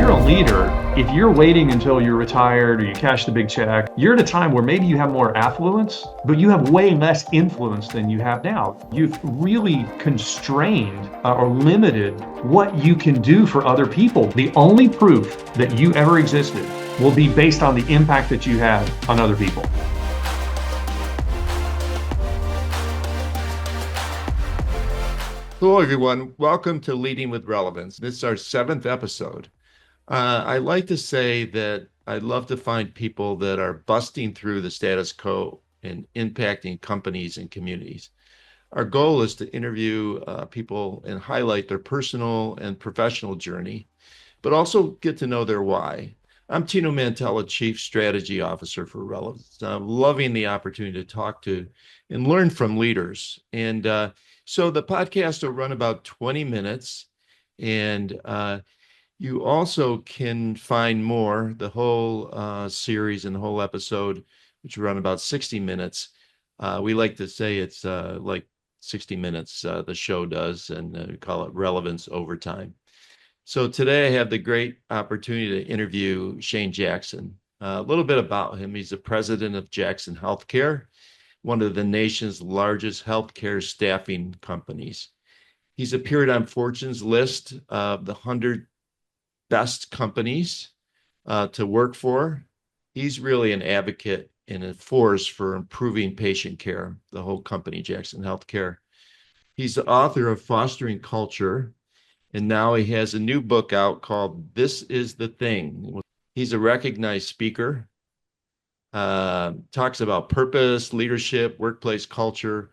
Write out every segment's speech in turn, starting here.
you're a leader, if you're waiting until you're retired or you cash the big check, you're at a time where maybe you have more affluence, but you have way less influence than you have now. You've really constrained or limited what you can do for other people. The only proof that you ever existed will be based on the impact that you had on other people. Hello, everyone. Welcome to Leading with Relevance. This is our 7th episode. I like to say that I love to find people that are busting through the status quo and impacting companies and communities. Our goal is to interview people and highlight their personal and professional journey, but also get to know their why. I'm Tino, Chief Strategy Officer for Relevance. I'm loving the opportunity to talk to and learn from leaders. So the podcast will run about 20 minutes, and you also can find more, the whole series and the whole episode, which will run about 60 minutes. We like to say it's like 60 minutes, the show does, and we call it Relevance Overtime. So today I have the great opportunity to interview Shane Jackson. A little bit about him. He's the president of Jackson Healthcare, one of the nation's largest healthcare staffing companies. He's appeared on Fortune's list of the 100 best companies to work for. He's really an advocate and a force for improving patient care, the whole company, Jackson Healthcare. He's the author of Fostering Culture, and now he has a new book out called This Is the Thing. He's a recognized speaker. Talks about purpose, leadership, workplace culture.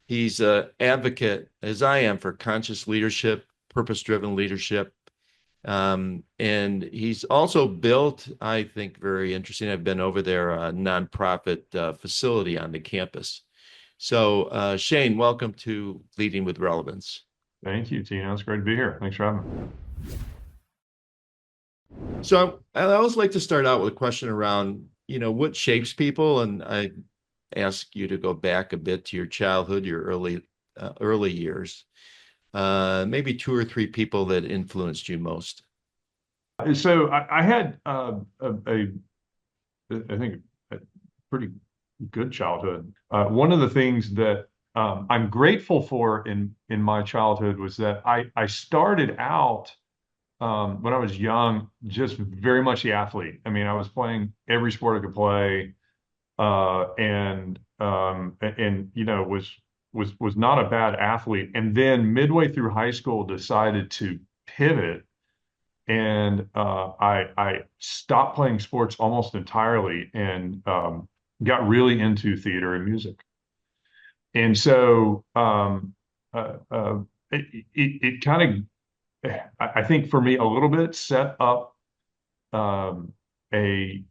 He's an advocate, as I am, for conscious leadership, purpose-driven leadership. And he's also built, I think, very interesting, I've been over there, a nonprofit facility on the campus. So Shane, welcome to Leading with Relevance. Thank you, Tino. It's great to be here. Thanks for having me. So I always like to start out with a question around, what shapes people? And I ask you to go back a bit to your childhood, your early years. Maybe 2 or 3 people that influenced you most. So I had I think a pretty good childhood. One of the things that I'm grateful for in my childhood was that I started out when I was young, just very much the athlete. I mean, I was playing every sport I could play, and was not a bad athlete. And then midway through high school, decided to pivot, and I stopped playing sports almost entirely, and got really into theater and music. And so it kind of, I think for me, a little bit set up a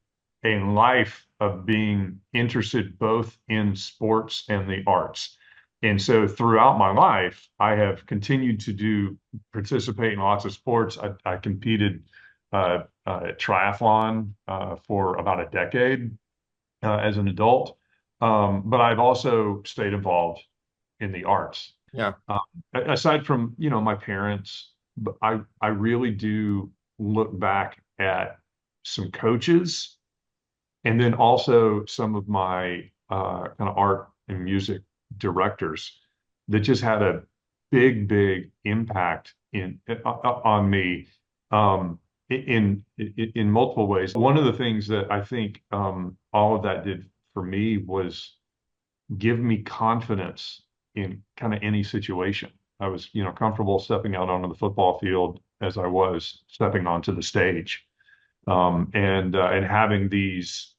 life of being interested both in sports and the arts. And so throughout my life, I have continued to participate in lots of sports. I competed at triathlon for about a decade as an adult, but I've also stayed involved in the arts. Yeah. Aside from, my parents, but I really do look back at some coaches, and then also some of my kind of art and music directors that just had a big impact on me in multiple ways. One of the things that I think all of that did for me was give me confidence in kind of any situation. I was, comfortable stepping out onto the football field as I was stepping onto the stage, and having these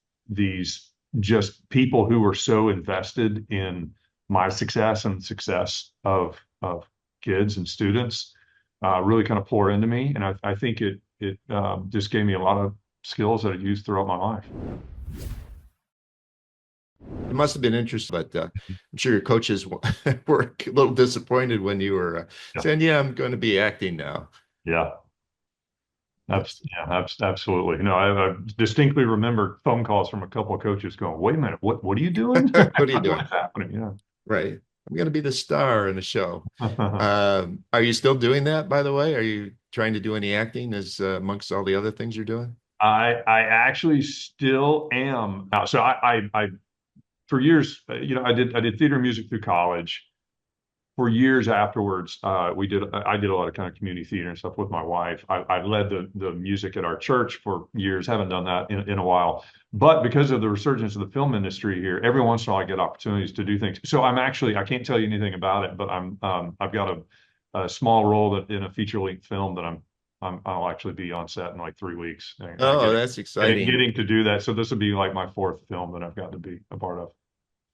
just people who were so invested in my success and the success of kids and students, really kind of pour into me. And I think it just gave me a lot of skills that I used throughout my life. It must have been interesting, but I'm sure your coaches were a little disappointed when you were saying, "Yeah, I'm going to be acting now." Yeah. Absolutely. No, I distinctly remember phone calls from a couple of coaches going, "Wait a minute, what are you doing? What are you doing? What's happening?" Yeah. Right. I'm going to be the star in the show. Are you still doing that, by the way? Are you trying to do any acting as amongst all the other things you're doing? I actually still am. So I for years, I did theater and music through college. For years afterwards, I did a lot of kind of community theater and stuff with my wife. I led the music at our church for years. Haven't done that in a while, but because of the resurgence of the film industry here, every once in a while I get opportunities to do things. So I can't tell you anything about it, but I've got a small role that in a feature length film that I'll actually be on set in like 3 weeks, and Oh, that's exciting. getting to do that. So this will be like my fourth film that I've got to be a part of.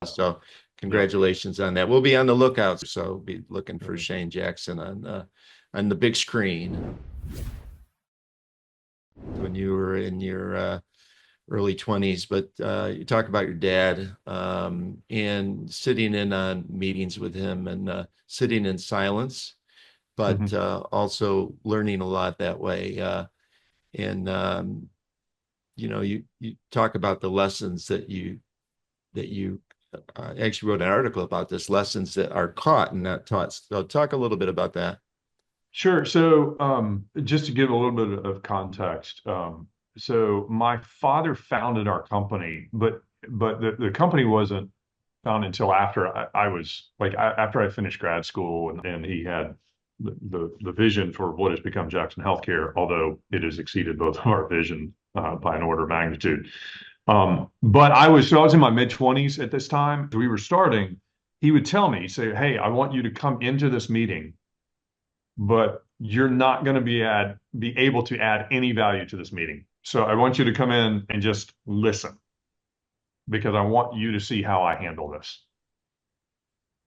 So Yeah. congratulations on that. We'll be on the lookout. So be looking for Shane Jackson on the big screen. When you were in your early 20s, but you talk about your dad and sitting in on meetings with him and sitting in silence, but Mhm. also learning a lot that way. And you talk about the lessons that you actually wrote an article about this, lessons that are caught and not taught. So talk a little bit about that. Sure. So, just to give a little bit of context, so my father founded our company, but the company wasn't founded until after I was like after I finished grad school, and he had the vision for what has become Jackson Healthcare, although it has exceeded both of our vision by an order of magnitude. But I was in my mid-20s at this time. We were starting. He would tell me, he'd say, "Hey, I want you to come into this meeting, but you're not going to be able to add any value to this meeting. So I want you to come in and just listen because I want you to see how I handle this."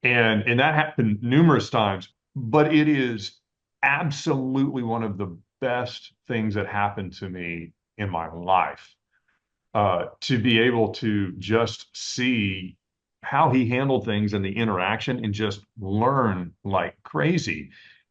And that happened numerous times, but it is absolutely one of the best things that happened to me in my life, to be able to just see how he handled things in the interaction and just learn like crazy.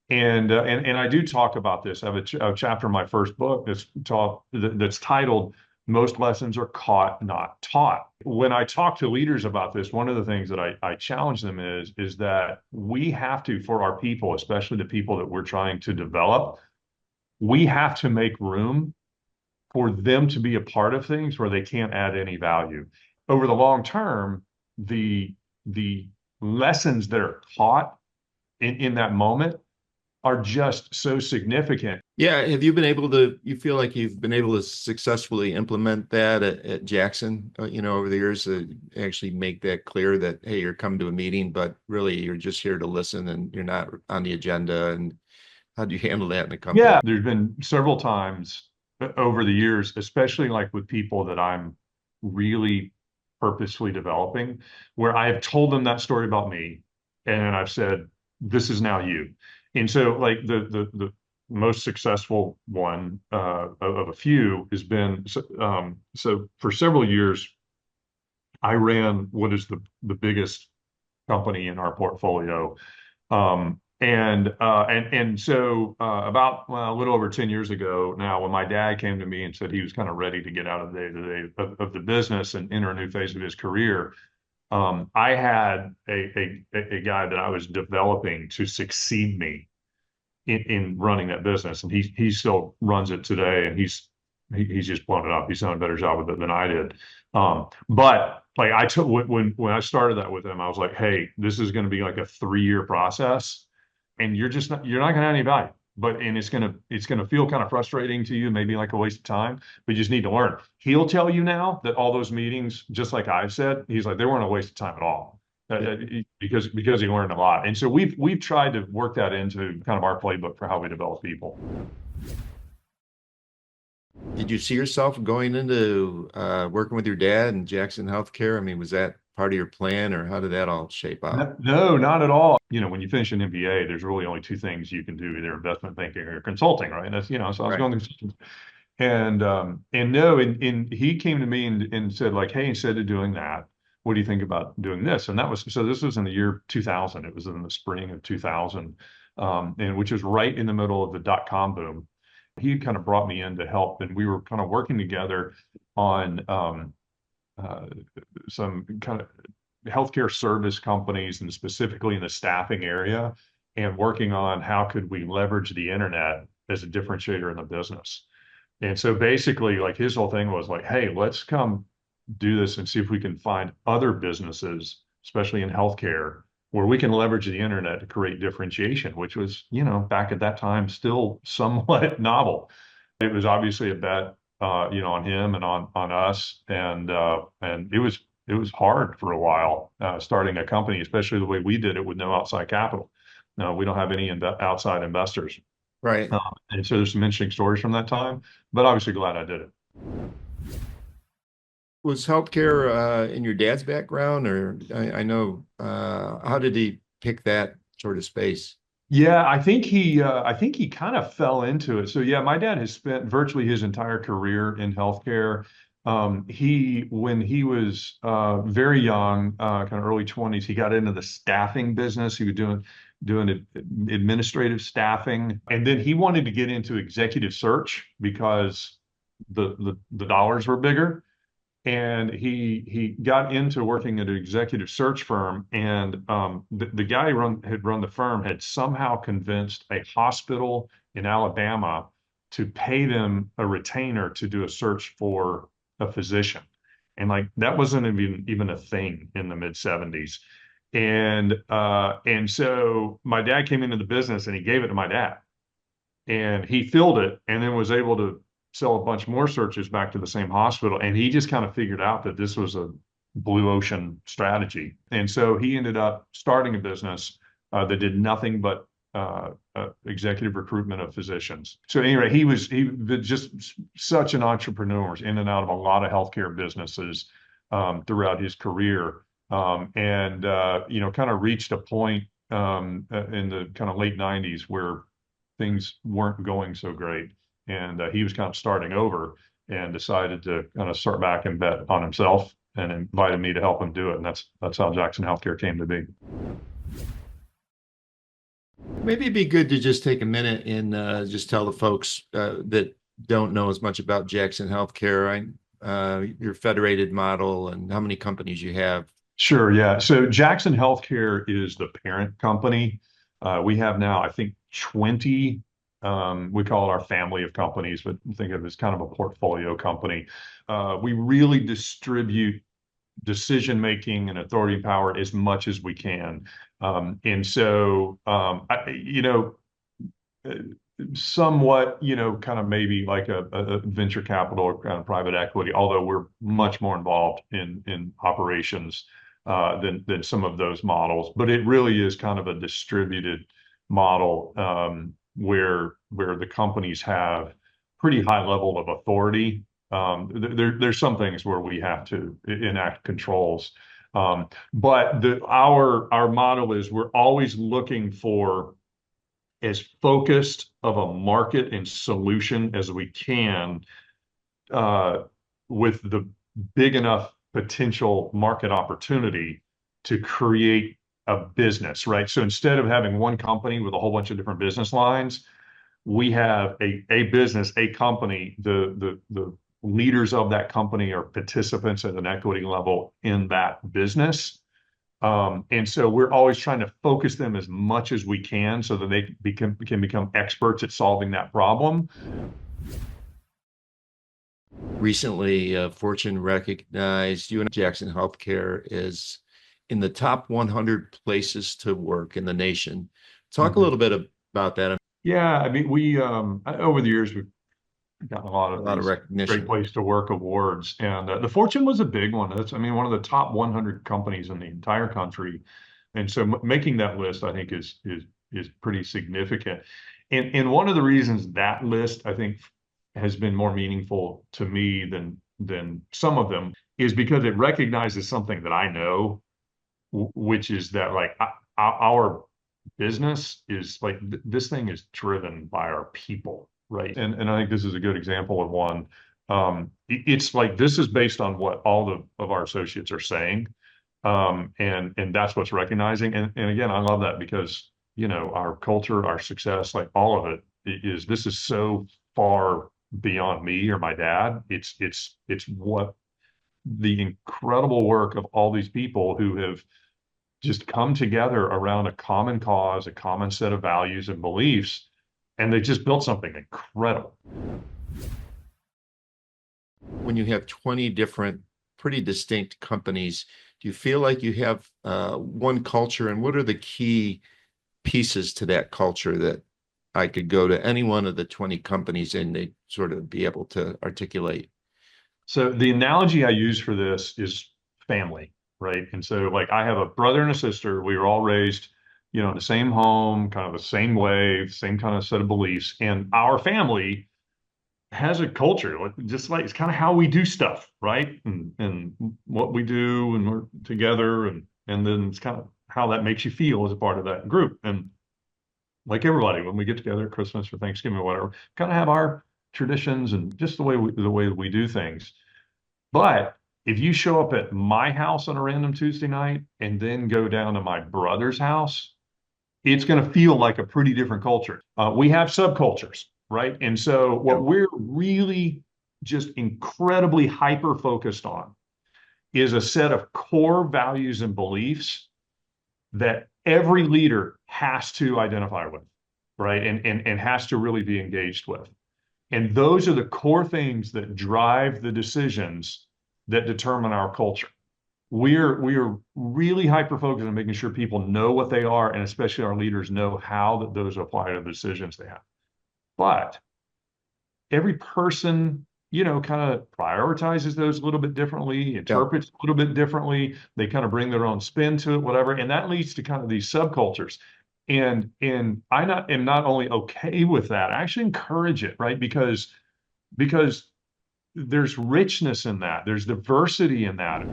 And I do talk about this. I have a chapter in my first book that's titled "Most Lessons Are Caught, Not Taught." When I talk to leaders about this, one of the things that I challenge them is that we have to, for our people, especially the people that we're trying to develop, we have to make room for them to be a part of things where they can't add any value. Over the long term, the lessons that are taught in that moment are just so significant. Yeah, you feel like you've been able to successfully implement that at Jackson, over the years to actually make that clear that, hey, you're coming to a meeting, but really you're just here to listen and you're not on the agenda. And how do you handle that in the company? Yeah, there's been several times over the years, especially like with people that I'm really purposefully developing, where I have told them that story about me, and I've said, "This is now you." And so, like the most successful one of a few has been so for several years, I ran what is the biggest company in our portfolio. And so about a little over 10 years ago now, when my dad came to me and said he was kind of ready to get out of the day-to-day of the business and enter a new phase of his career, I had a guy that I was developing to succeed me in running that business, and he still runs it today, and he's just blown it up. He's done a better job with it than I did. But like I took when I started that with him, I was like, "Hey, this is going to be like a 3-year process, and you're not going to have any value. And it's gonna feel kind of frustrating to you, maybe like a waste of time. But you just need to learn." He'll tell you now that all those meetings, just like I've said, he's like they weren't a waste of time at all. Because he learned a lot. And so we've tried to work that into kind of our playbook for how we develop people. Did you see yourself going into working with your dad and Jackson Healthcare? I mean, was that part of your plan, or how did that all shape out? No, no, not at all. When you finish an MBA, there's really only two things you can do, either investment banking or consulting, right? And so I was Right. going to, and no, and he came to me and said like, "Hey, instead of doing that, what do you think about doing this?" And this was in the year 2000. It was in the spring of 2000, and which was right in the middle of the dot-com boom. He kind of brought me in to help, and we were kind of working together on uh, some kind of healthcare service companies, and specifically in the staffing area, and working on how could we leverage the internet as a differentiator in the business. And so basically, like his whole thing was like, hey, let's come do this and see if we can find other businesses, especially in healthcare, where we can leverage the internet to create differentiation, which was, back at that time, still somewhat novel. It was obviously a bet, on him and on us, and it was hard for a while starting a company, especially the way we did it with no outside capital. No, we don't have any outside investors. Right. And so there's some interesting stories from that time, but obviously glad I did it. Was healthcare in your dad's background, or I know how did he pick that sort of space? Yeah, I think he kind of fell into it. So yeah, my dad has spent virtually his entire career in healthcare. When he was very young, kind of early 20s, he got into the staffing business. He was doing administrative staffing, and then he wanted to get into executive search because the dollars were bigger. And he got into working at an executive search firm, and the guy who had run the firm had somehow convinced a hospital in Alabama to pay them a retainer to do a search for a physician. And like that wasn't even a thing in the mid 70s. And so my dad came into the business and he gave it to my dad, and he filled it and then was able to sell a bunch more searches back to the same hospital. And he just kind of figured out that this was a blue ocean strategy. And so he ended up starting a business that did nothing but executive recruitment of physicians. So anyway, he was just such an entrepreneur, in and out of a lot of healthcare businesses throughout his career. And kind of reached a point in the kind of late 90s where things weren't going so great. And he was kind of starting over and decided to kind of start back and bet on himself and invited me to help him do it. And that's how Jackson Healthcare came to be. Maybe it'd be good to just take a minute and just tell the folks that don't know as much about Jackson Healthcare, your federated model and how many companies you have. Sure, yeah. So Jackson Healthcare is the parent company. We have now, I think, 20. We call it our family of companies, but think of it as kind of a portfolio company. We really distribute decision making and authority and power as much as we can. And so, somewhat, kind of maybe like a venture capital or kind of private equity, although we're much more involved in operations than some of those models. But it really is kind of a distributed model where the companies have pretty high level of authority. There's some things where we have to enact controls. But our motto is we're always looking for as focused of a market and solution as we can with the big enough potential market opportunity to create a business, right? So instead of having one company with a whole bunch of different business lines, we have a business, a company. The leaders of that company are participants at an equity level in that business. And so we're always trying to focus them as much as we can so that they can become experts at solving that problem. Recently, Fortune recognized you and Jackson Healthcare is in the top 100 places to work in the nation. Talk a Mhm. little bit about that. Yeah, I mean, we over the years we've gotten a lot A of lot of these great recognition. place to work awards, and the Fortune was a big one. That's, I mean, one of the top 100 companies in the entire country, and so making that list, I think, is pretty significant. And one of the reasons that list, I think, has been more meaningful to me than some of them is because it recognizes something that I know, which is that like our business is like this thing is driven by our people, right? And I think this is a good example of one. It's like this is based on what all of our associates are saying, and that's what's recognizing. And again, I love that because our culture, our success, like all of it is this is so far beyond me or my dad. It's what the incredible work of all these people who have just come together around a common cause, a common set of values and beliefs, and they just built something incredible. When you have 20 different, pretty distinct companies, do you feel like you have one culture? And what are the key pieces to that culture that I could go to any one of the 20 companies and they sort of be able to articulate? So the analogy I use for this is family, right? And so like I have a brother and a sister. We were all raised, in the same home, kind of the same way, same kind of set of beliefs. And our family has a culture, like just like it's kind of how we do stuff, right? And what we do when we're together, and then it's kind of how that makes you feel as a part of that group. And like everybody, when we get together at Christmas or Thanksgiving or whatever, kind of have our traditions and just the way we do things. But if you show up at my house on a random Tuesday night and then go down to my brother's house, it's going to feel like a pretty different culture. We have subcultures, right? And so what Yep. we're really just incredibly hyper focused on is a set of core values and beliefs that every leader has to identify with, right? And has to really be engaged with. And those are the core things that drive the decisions that determine our culture. We are really hyper focused on making sure people know what they are, and especially our leaders know how that those apply to the decisions they have. But every person, kind of prioritizes those a little bit differently, Yep. interprets a little bit differently. They kind of bring their own spin to it, whatever, and that leads to kind of these subcultures. And am not only okay with that, I actually encourage it, right? Because there's richness in that, there's diversity in that.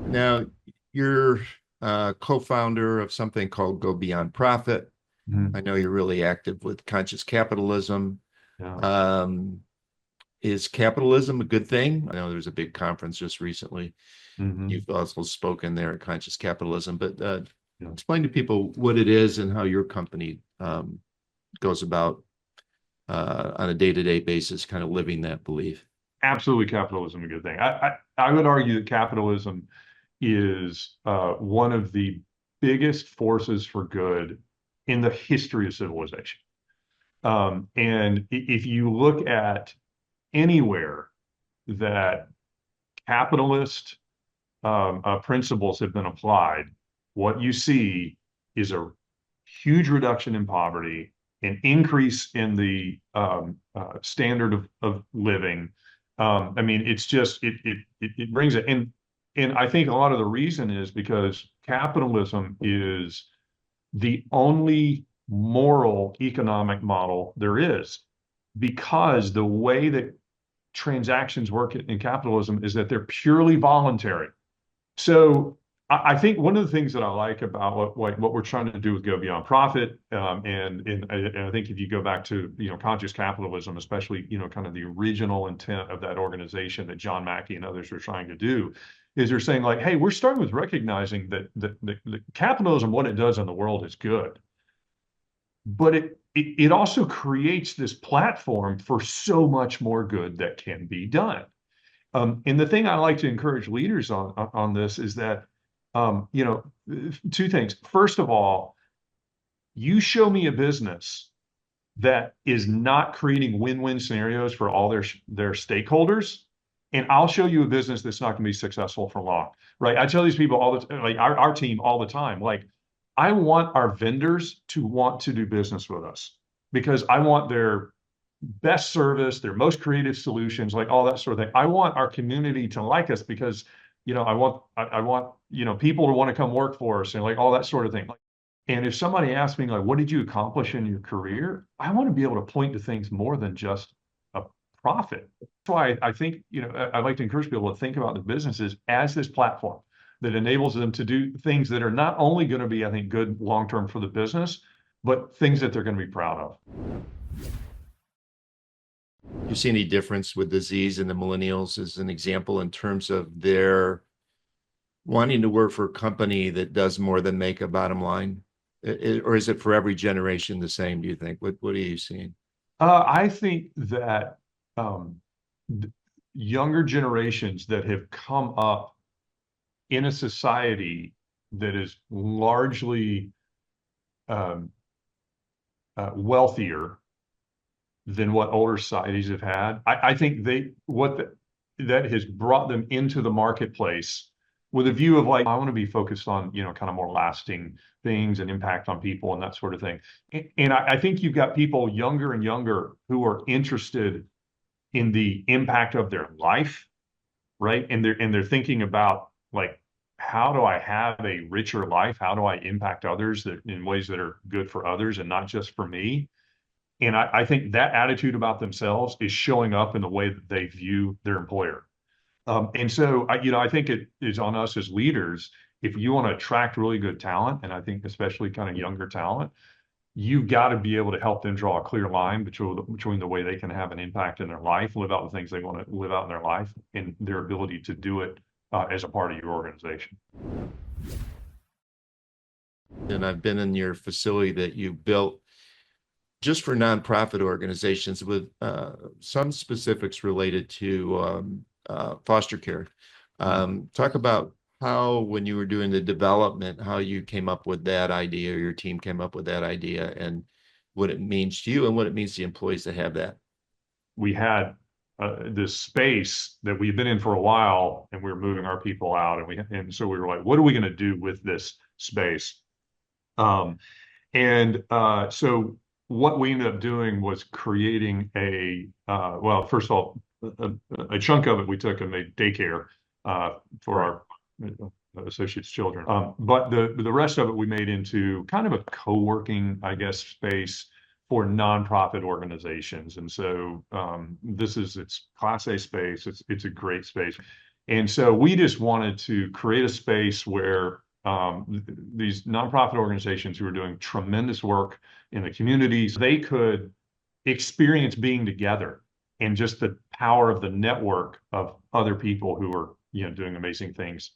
Now, you're co-founder of something called Go Beyond Profit. I Mhm. know you're really active with conscious capitalism. Yeah. Um, is capitalism a good thing? I know there's a big conference just recently. Hmm. You've also spoken there at Conscious Capitalism, but Yeah. explain to people what it is and how your company goes about on a day-to-day basis, kind of living that belief. Absolutely, capitalism is a good thing. I would argue that capitalism is one of the biggest forces for good in the history of civilization. And if you look at anywhere that capitalist principles have been applied, what you see is a huge reduction in poverty, an increase in the standard of living. I mean, it's just it brings it, and I think a lot of the reason is because capitalism is the only moral economic model there is, because the way that transactions work in capitalism is that they're purely voluntary. So I think one of the things that I like about what we're trying to do with Go Beyond Profit, and I think if you go back to conscious capitalism, especially kind of the original intent of that organization that John Mackey and others are trying to do, is they're saying like, hey, we're starting with recognizing that capitalism, what it does in the world is good, but it also creates this platform for so much more good that can be done. And the thing I like to encourage leaders on this is that, two things. First of all, you show me a business that is not creating win-win scenarios for all their stakeholders, and I'll show you a business that's not going to be successful for long, right? I tell these people all the time, like our team all the time, like I want our vendors to want to do business with us because I want their best service, their most creative solutions, like all that sort of thing. I want our community to like us because, I want, people to want to come work for us and like all that sort of thing. And if somebody asks me like, what did you accomplish in your career? I want to be able to point to things more than just a profit. That's why I think, I like to encourage people to think about the businesses as this platform that enables them to do things that are not only going to be, I think, good long-term for the business, but things that they're going to be proud of. You see any difference with the Z's and the millennials as an example in terms of their wanting to work for a company that does more than make a bottom line? Or is it for every generation the same, do you think? What are you seeing? I think that um, younger generations that have come up in a society that is largely um, wealthier than what older societies have had. I think that has brought them into the marketplace with a view of like, I want to be focused on, kind of more lasting things and impact on people and that sort of thing. And I think you've got people younger and younger who are interested in the impact of their life, right? And they're thinking about like, how do I have a richer life? How do I impact others in ways that are good for others and not just for me? And I think that attitude about themselves is showing up in the way that they view their employer. And so, I think it is on us as leaders, if you want to attract really good talent, and I think especially kind of younger talent, you've got to be able to help them draw a clear line between the way they can have an impact in their life, live out the things they want to live out in their life, and their ability to do it as a part of your organization. And I've been in your facility that you built just for nonprofit organizations with some specifics related to foster care. Talk about how, when you were doing the development, how you came up with that idea, or your team came up with that idea, and what it means to you and what it means to employees to have that. We had this space that we've been in for a while, and we were moving our people out, and so we were like, what are we going to do with this space? So what we ended up doing was creating well, first of all, a chunk of it we took and made daycare for our associates' children. But the rest of it we made into kind of a co-working, I guess, space for nonprofit organizations. And so it's Class A space. It's a great space. And so we just wanted to create a space where these nonprofit organizations who are doing tremendous work in the communities, they could experience being together and just the power of the network of other people who are, doing amazing things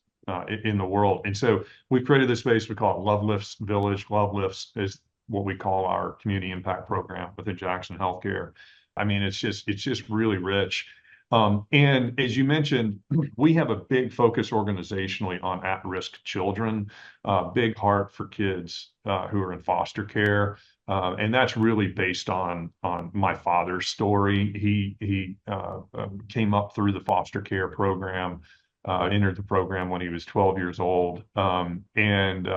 in the world. And so we created this space. We call it Love Lifts Village. Love Lifts is what we call our community impact program within Jackson Healthcare. I mean, it's just really rich. And as you mentioned, we have a big focus organizationally on at-risk children, big heart for kids who are in foster care. And that's really based on my father's story. He came up through the foster care program, entered the program when he was 12 years old. So kind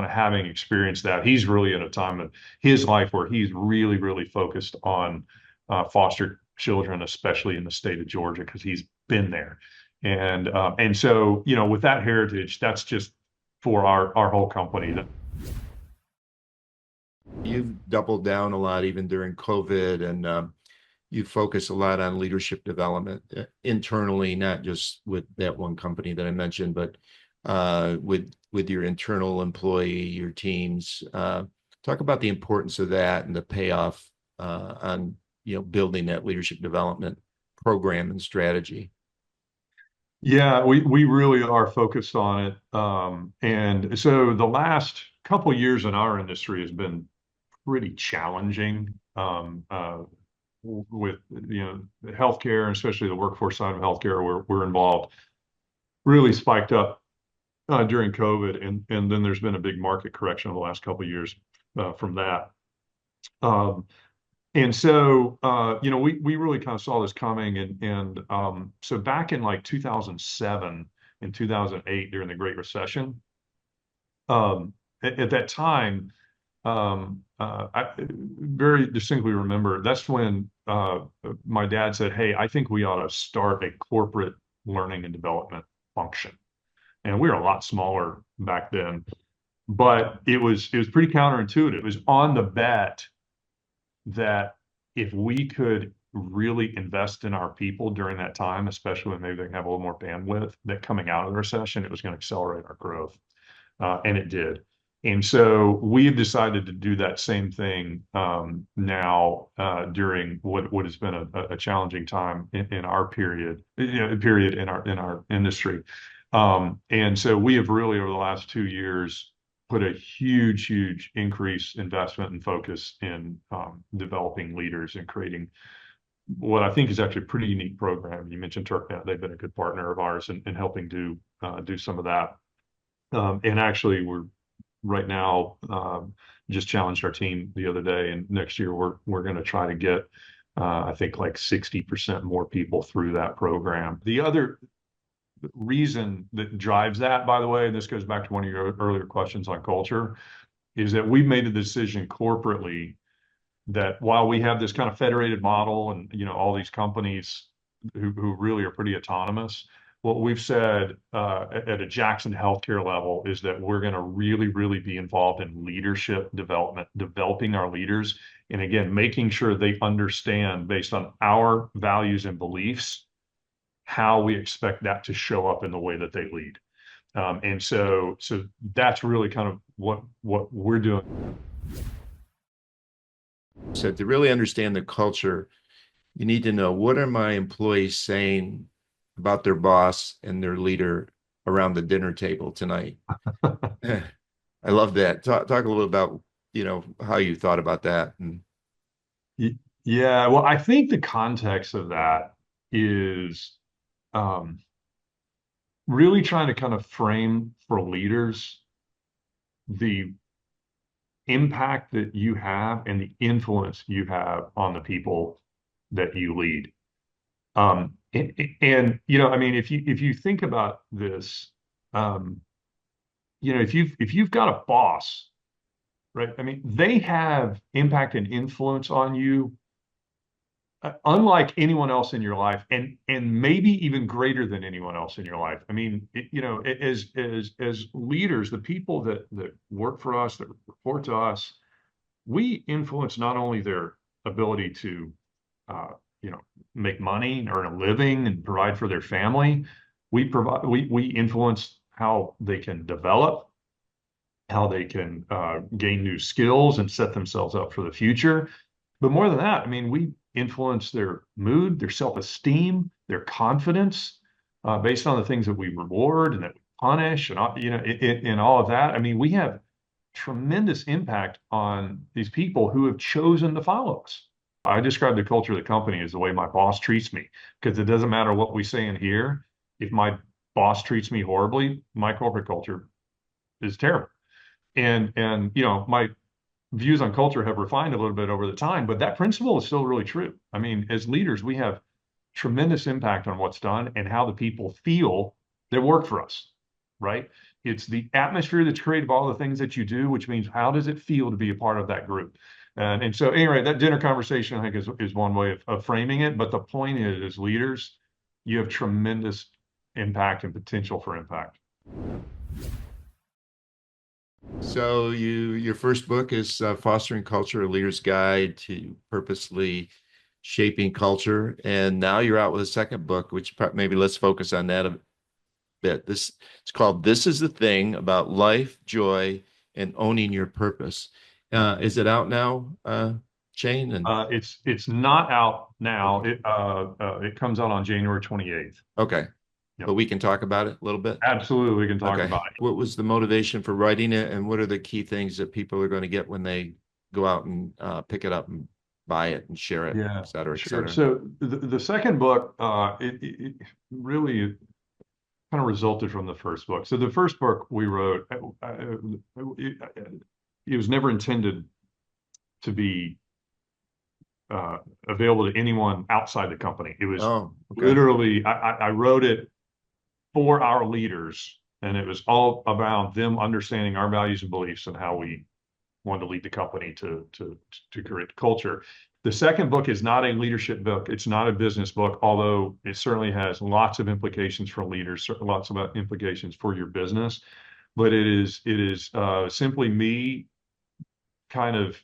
of having experienced that, he's really in a time of his life where he's really, really focused on foster children, especially in the state of Georgia, because he's been there. And so, with that heritage, that's just for our whole company. You've doubled down a lot even during COVID, and you focus a lot on leadership development internally, not just with that one company that I mentioned, but with your internal employee, your teams. Talk about the importance of that and the payoff on building that leadership development program and strategy. Yeah, we really are focused on it. And so the last couple of years in our industry has been pretty challenging with healthcare, and especially the workforce side of healthcare where we're involved, really spiked up during COVID, and then there's been a big market correction over the last couple of years from that. And so, we really kind of saw this coming. So back in like 2007 and 2008, during the Great Recession, at that time, I very distinctly remember that's when my dad said, "Hey, I think we ought to start a corporate learning and development function." And we were a lot smaller back then, but it was pretty counterintuitive. It was on the bet that if we could really invest in our people during that time, especially when maybe they have a little more bandwidth, that coming out of the recession, it was going to accelerate our growth. And it did. And so we have decided to do that same thing now during what has been a challenging time in our period in our industry. And so we have really, over the last 2 years, put a huge increase investment and focus in developing leaders and creating what I think is actually a pretty unique program. You mentioned TurkNet; they've been a good partner of ours in helping do some of that. And actually, we're right now Just challenged our team the other day, and next year we're going to try to get, I think, like 60% more people through that program. The other reason that drives that, by the way, and this goes back to one of your earlier questions on culture, is that we've made a decision corporately that while we have this kind of federated model and all these companies who really are pretty autonomous, what we've said at a Jackson healthcare level is that we're going to really, really be involved in leadership development, developing our leaders, and again, making sure they understand based on our values and beliefs how we expect that to show up in the way that they lead. And so that's really kind of what we're doing. So to really understand the culture, you need to know, what are my employees saying about their boss and their leader around the dinner table tonight? I love that. Talk a little about, how you thought about that. And Yeah, well, I think the context of that is um, really trying to kind of frame for leaders the impact that you have and the influence you have on the people that you lead. And I mean, if you think about this, um, if you've got a boss, right? I mean, they have impact and influence on you unlike anyone else in your life, and maybe even greater than anyone else in your life. I mean, as leaders, the people that work for us, that report to us, we influence not only their ability to uh, you know make money and earn a living and provide for their family. We influence how they can develop, how they can gain new skills and set themselves up for the future. But more than that, I mean, we influence their mood, their self-esteem, their confidence based on the things that we reward and that we punish, and in all of that. I mean, we have tremendous impact on these people who have chosen to follow us. I describe the culture of the company as the way my boss treats me, because it doesn't matter what we say in here. If my boss treats me horribly, my corporate culture is terrible. And my views on culture have refined a little bit over the time, but that principle is still really true. I mean, as leaders, we have tremendous impact on what's done and how the people feel that work for us, right? It's the atmosphere that's created by all the things that you do, which means how does it feel to be a part of that group? And so anyway, that dinner conversation, I think, is one way of framing it. But the point is, as leaders, you have tremendous impact and potential for impact. so your first book is Fostering Culture: A Leader's Guide to Purposely Shaping Culture. And now you're out with a second book, which maybe let's focus on that a bit. It's called This Is the Thing About Life, Joy, and Owning Your Purpose. Is it out now, Shane? And It's not out now. It comes out on January 28th. okay, Yep. but we can talk about it a little bit. Absolutely, we can talk Okay. about it. What was the motivation for writing it, and what are the key things that people are going to get when they go out and pick it up and buy it and share it, Yeah, et cetera, et sure. cetera? So the second book, it really kind of resulted from the first book. So the first book we wrote, it was never intended to be available to anyone outside the company. It was Oh, okay. literally, I wrote it for our leaders, and it was all about them understanding our values and beliefs and how we wanted to lead the company to create culture. The second book is not a leadership book. It's not a business book, although it certainly has lots of implications for leaders, lots of implications for your business. But it is simply me kind of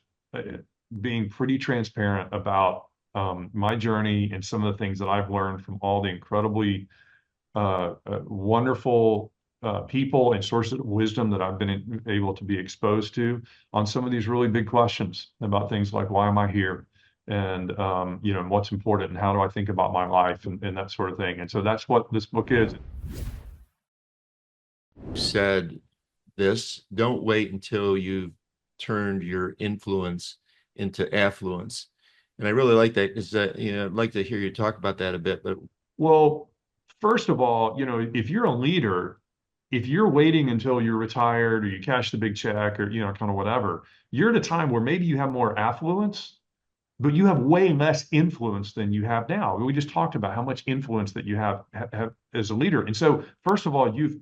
being pretty transparent about my journey and some of the things that I've learned from all the incredibly wonderful people and sources of wisdom that I've been able to be exposed to on some of these really big questions about things like why am I here, and what's important and how do I think about my life, and that sort of thing. And so that's what this book is. Said this, don't wait until you've turned your influence into affluence. And I really like that because I'd like to hear you talk about that a bit. But Well, first of all, if you're a leader, if you're waiting until you're retired or you cash the big check or, kind of whatever, you're at a time where maybe you have more affluence, but you have way less influence than you have now. We just talked about how much influence that you have as a leader. And so, first of all, you've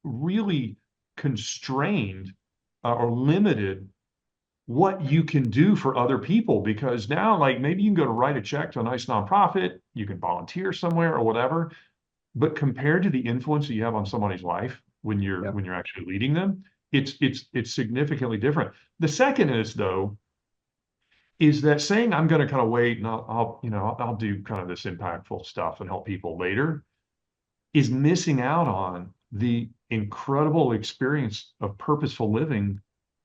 really constrained or limited what you can do for other people, because now, like, maybe you can go to write a check to a nice nonprofit, you can volunteer somewhere or whatever, but compared to the influence that you have on somebody's life when you're Yeah. when you're actually leading them, it's significantly different. The second is, though, is that saying I'm going to kind of wait and I'll do kind of this impactful stuff and help people later is missing out on the incredible experience of purposeful living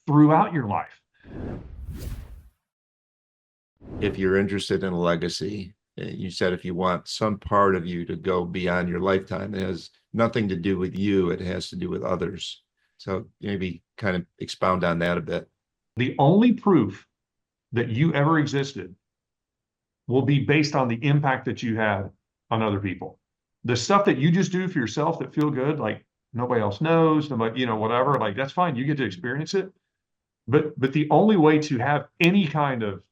throughout your life. If you're interested in a legacy, you said if you want some part of you to go beyond your lifetime, it has nothing to do with you, it has to do with others. So maybe kind of expound on that a bit. The only proof that you ever existed will be based on the impact that you had on other people. The stuff that you just do for yourself that feel good, like nobody else knows, nobody, whatever, like that's fine. You get to experience it. But the only way to have any kind of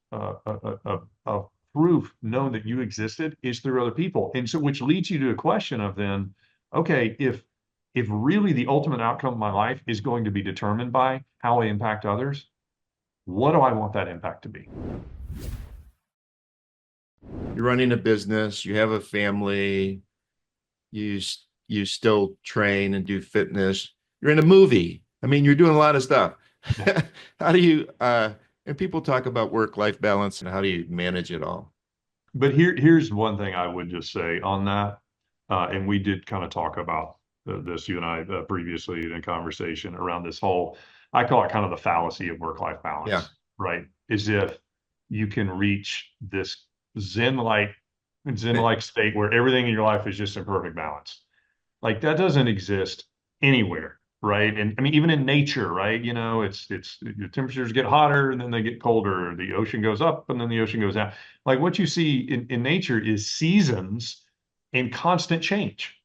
proof known that you existed is through other people. And so, which leads you to a question of then, okay, if really the ultimate outcome of my life is going to be determined by how I impact others, what do I want that impact to be? You're running a business, you have a family, you you still train and do fitness. You're in a movie. I mean, you're doing a lot of stuff. How do you and people talk about work-life balance and how do you manage it all? But here's one thing I would just say on that, and we did kind of talk about this, you and I, previously in a conversation around this whole, I call it kind of the fallacy of work-life Yeah. balance, right? As if you can reach this zen-like zen-like state where everything in your life is just in perfect balance. Like that doesn't exist anywhere, right? And I mean, even in nature, right? It's the temperatures get hotter and then they get colder. The ocean goes up and then the ocean goes down. Like what you see in nature is seasons and constant change,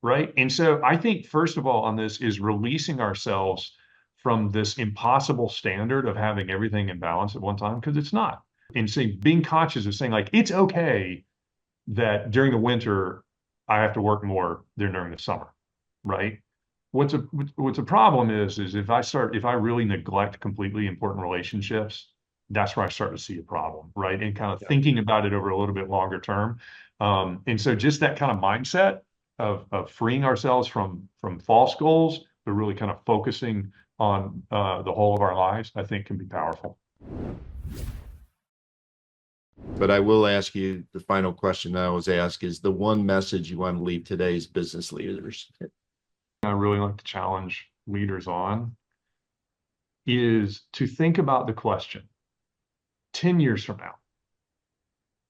right? And so I think first of all on this is releasing ourselves from this impossible standard of having everything in balance at one time, because it's not. And saying being conscious of saying like it's okay that during the winter I have to work more than during the summer, right? What's a problem is if I really neglect completely important relationships, that's where I start to see a problem, right? And kind of Yeah. thinking about it over a little bit longer term. And so just that kind of mindset of freeing ourselves from false goals, but really kind of focusing on the whole of our lives, I think can be powerful. But I will ask you the final question I always ask is the one message you want to leave today's business leaders. I really like to challenge leaders on is to think about the question 10 years from now,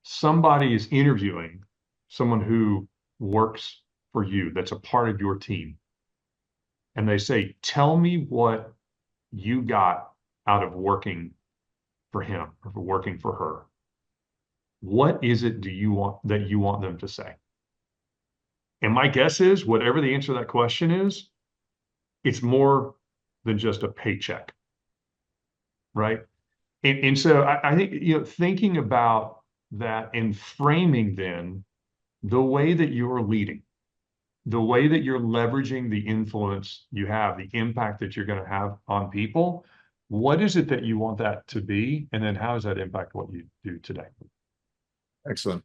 somebody is interviewing someone who works for you, that's a part of your team. And they say, tell me what you got out of working for him or for working for her. What is it do you want them to say? And my guess is whatever the answer to that question is, it's more than just a paycheck, right? And so I think, thinking about that and framing then the way that you're leading, the way that you're leveraging the influence you have, the impact that you're going to have on people, what is it that you want that to be? And then how does that impact what you do today? Excellent.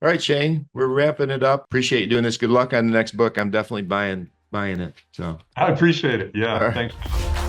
All right, Shane, we're wrapping it up. Appreciate you doing this. Good luck on the next book. I'm definitely buying it. So, I appreciate it. all Yeah, right. thanks.